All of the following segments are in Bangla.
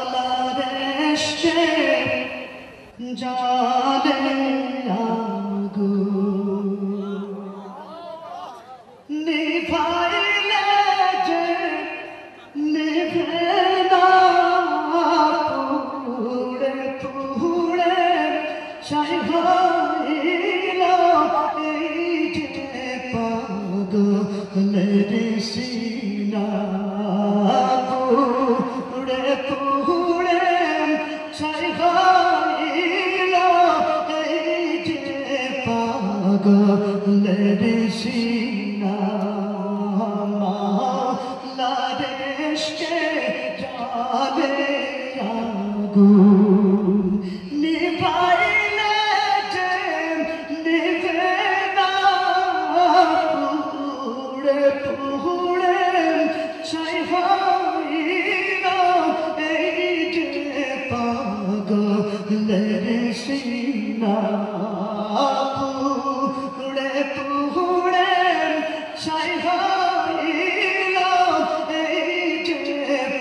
মালারেশে জালে আগুন নিভাইলে যে নিভে না পুড়ে পুড়ে ছাই হইল এই যে পাগলের সিনা পুড়ে পুড়ে ছাই হইল এই যে পাগলের সিনা মালারেশে জালে আগুন নিভাইলে যে নিভে না পুড়ে পুড়ে ছাই হইল এই যে পাগলের সিনা পুড়ে পুড়ে ছাই হইল এই যে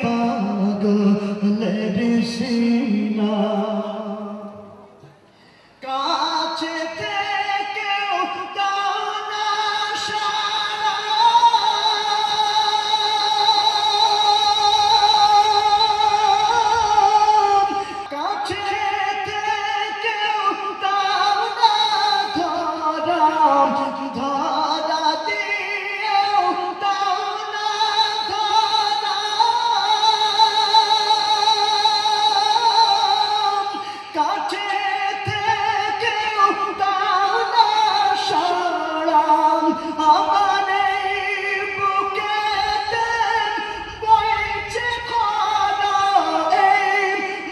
পাগলের সিনা কাছে থেকেও দাও না সাড়া কাছে থেকেও দাও না ধরা ধরা দিয়েও দাও না ধরা কাছে থেকেও দাও না সাড়া আমার এই বুকেতে বইছে খরা এই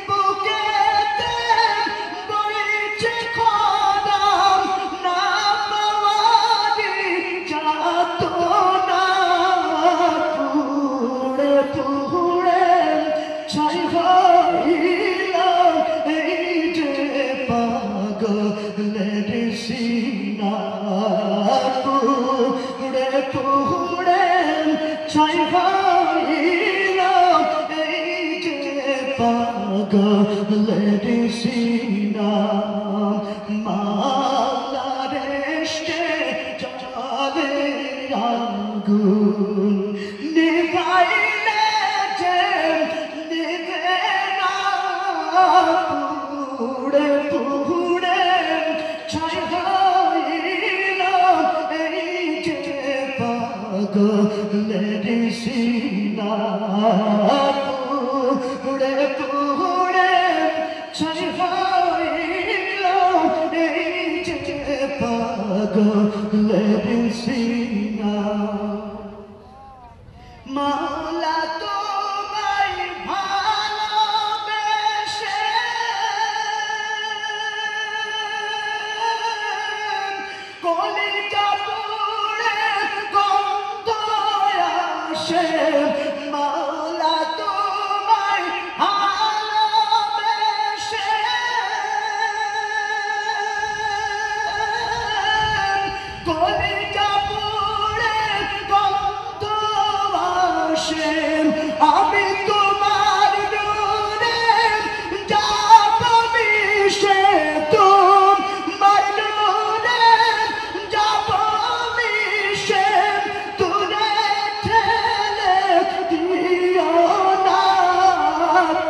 বুকেতে বইছে খরা না পাওয়ারি যাতনা পুড়ে পুড়ে ছাই হইল এই যে পাগলের সিনা পুড়ে পুড়ে ছাই হইল এই যে পাগলের সিনা মালারেশে জালে আগুন নিভাইলে যে নিভে না পুড়ে পুড়ে ছাই হইল এই যে পাগলের সিনা পুড়ে পুড়ে ছাই হইল এই যে পাগলের সিনা মাওলা তোমায় ভালোবেসে কলিজা পুড়ে গন্ধ আসে মাওলা তোমায় ভালোবেসে কলিজা পুড়ে গন্ধ আসে আমি তোমার নূরে যাব মিশে তোমার নূরে যাব মিশে দূরে ঠেলে দিও না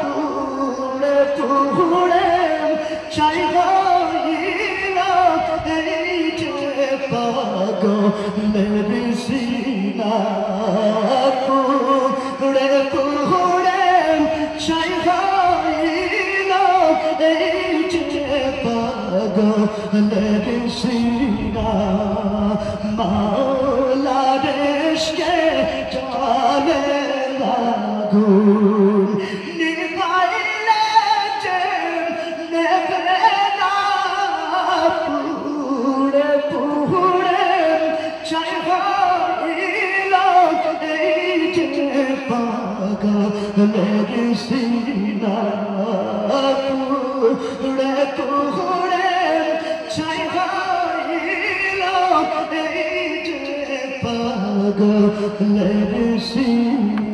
পুড়ে পুড়ে ছাই হইল এই যে পাগলের সিনা পুড়ে পুড়ে ছাই হইল এই যে পাগলের সিনা মালারেশে জালে আগুন নিভাইলে যে নেভে না পুড়ে পুড়ে ছাই হইল এই যে পাগলের সিনা পুড়ে পুড়ে ছাই হইল এই যে পাগলের সিনা